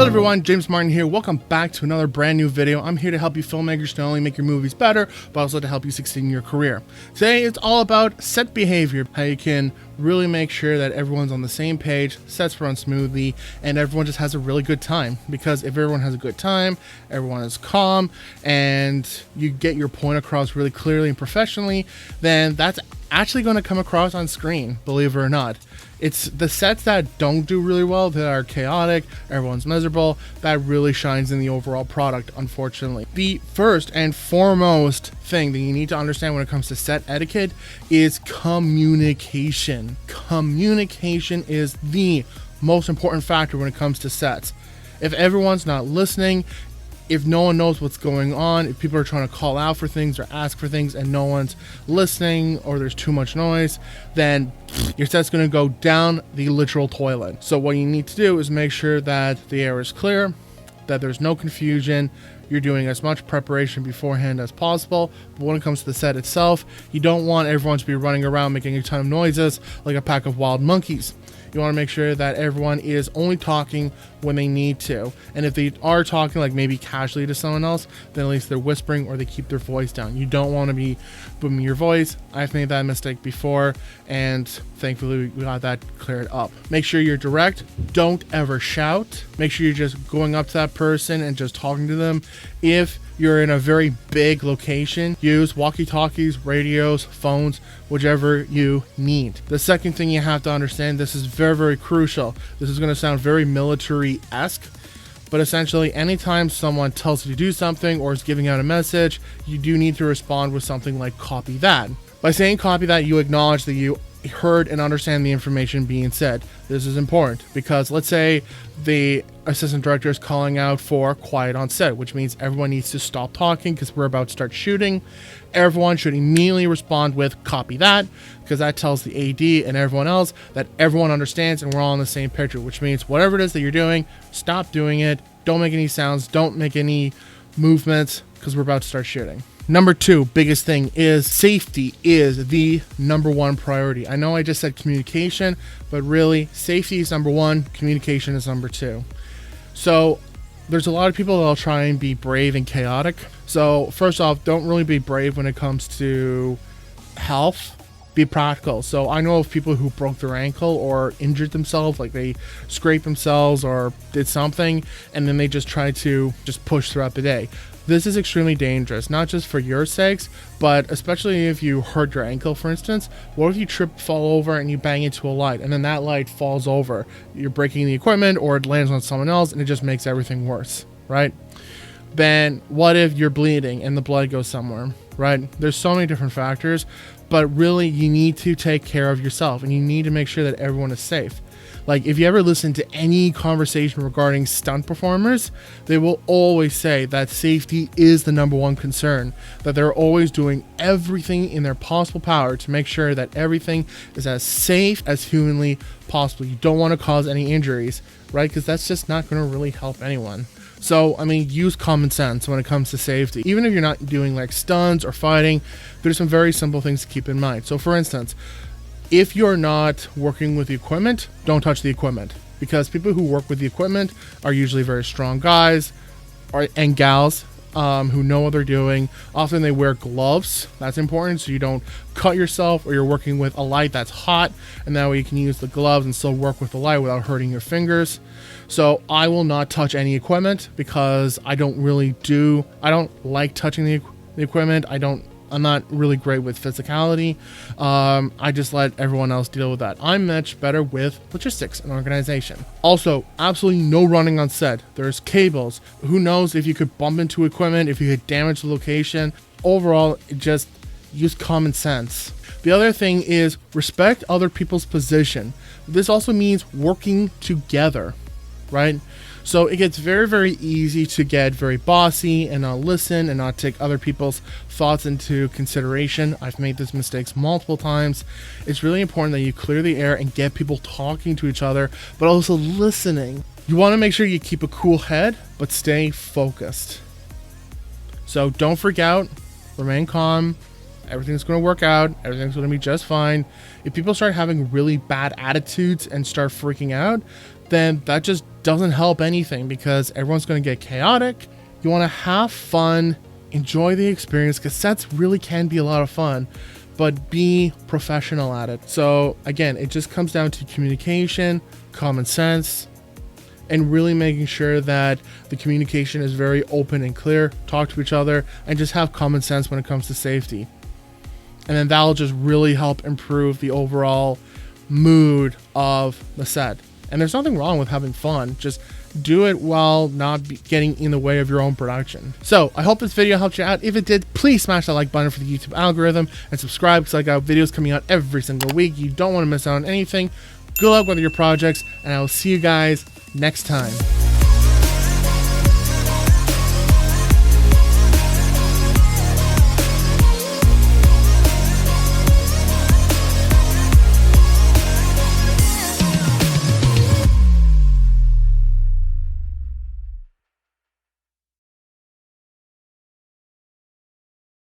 Hello everyone, James Martin here. Welcome back to another brand new video. I'm here to help you filmmakers to not only make your movies better, but also to help you succeed in your career. Today it's all about set behavior, how you can really make sure that everyone's on the same page, sets run smoothly, and everyone just has a really good time. Because if everyone has a good time, everyone is calm, and you get your point across really clearly and professionally, then that's actually going to come across on screen, believe it or not. It's the sets that don't do really well, that are chaotic, everyone's miserable, that really shines in the overall product, unfortunately. The first and foremost thing that you need to understand when it comes to set etiquette is communication. Communication is the most important factor when it comes to sets. If everyone's not listening, if no one knows what's going on, if people are trying to call out for things or ask for things and no one's listening, or there's too much noise, then your set's going to go down the literal toilet. So what you need to do is make sure that the air is clear, that there's no confusion, you're doing as much preparation beforehand as possible. But when it comes to the set itself, you don't want everyone to be running around making a ton of noises like a pack of wild monkeys. You want to make sure that everyone is only talking when they need to. And if they are talking like maybe casually to someone else, then at least they're whispering or they keep their voice down. You don't want to be booming your voice. I've made that mistake before, and thankfully we got that cleared up. Make sure you're direct. Don't ever shout. Make sure you're just going up to that person and just talking to them. If you're in a very big location, use walkie-talkies, radios, phones, whichever you need. The second thing you have to understand, this is very, very crucial. This is going to sound very military-esque, but essentially anytime someone tells you to do something or is giving out a message, you do need to respond with something like copy that. By saying copy that, you acknowledge that you heard and understand the information being said. This is important because let's say the assistant director is calling out for quiet on set, which means everyone needs to stop talking because we're about to start shooting. Everyone should immediately respond with copy that, because that tells the AD and everyone else that everyone understands and we're all on the same picture, which means whatever it is that you're doing, stop doing it. Don't make any sounds, don't make any movements, because we're about to start shooting. Number two, biggest thing is safety is the number one priority. I know I just said communication, but really safety is number one, communication is number two. So there's a lot of people that'll try and be brave and chaotic. So first off, don't really be brave when it comes to health. Be practical. So I know of people who broke their ankle or injured themselves, like they scraped themselves or did something, and then they just try to just push throughout the day. This is extremely dangerous, not just for your sakes, but especially if you hurt your ankle, for instance. What if you trip, fall over, and you bang into a light, and then that light falls over? You're breaking the equipment, or it lands on someone else, and it just makes everything worse, right? Then what if you're bleeding and the blood goes somewhere, right? There's so many different factors, but really you need to take care of yourself, and you need to make sure that everyone is safe. Like, if you ever listen to any conversation regarding stunt performers, they will always say that safety is the number one concern, that they're always doing everything in their possible power to make sure that everything is as safe as humanly possible. You don't want to cause any injuries, right? Because that's just not going to really help anyone. So, I mean, use common sense when it comes to safety. Even if you're not doing like stunts or fighting, there's some very simple things to keep in mind. So, for instance, if you're not working with the equipment, don't touch the equipment, because people who work with the equipment are usually very strong guys and gals who know what they're doing. Often they wear gloves. That's important, so you don't cut yourself, or you're working with a light that's hot, and that way you can use the gloves and still work with the light without hurting your fingers. So I will not touch any equipment because I don't like touching the equipment. I'm not really great with physicality. I just let everyone else deal with that. I'm much better with logistics and organization. Also, absolutely no running on set. There's cables. Who knows if you could bump into equipment, if you could damage the location. Overall, just use common sense. The other thing is respect other people's position. This also means working together, right? So it gets very, very easy to get very bossy and not listen and not take other people's thoughts into consideration. I've made these mistakes multiple times. It's really important that you clear the air and get people talking to each other, but also listening. You want to make sure you keep a cool head, but stay focused. So don't freak out, remain calm. Everything's going to work out. Everything's going to be just fine. If people start having really bad attitudes and start freaking out, then that just doesn't help anything because everyone's going to get chaotic. You want to have fun, enjoy the experience, because sets really can be a lot of fun, but be professional at it. So again, it just comes down to communication, common sense, and really making sure that the communication is very open and clear. Talk to each other and just have common sense when it comes to safety. And then that'll just really help improve the overall mood of the set. And there's nothing wrong with having fun. Just do it while not getting in the way of your own production. So I hope this video helped you out. If it did, please smash that like button for the YouTube algorithm and subscribe, because I got videos coming out every single week. You don't want to miss out on anything. Good luck with your projects, and I will see you guys next time.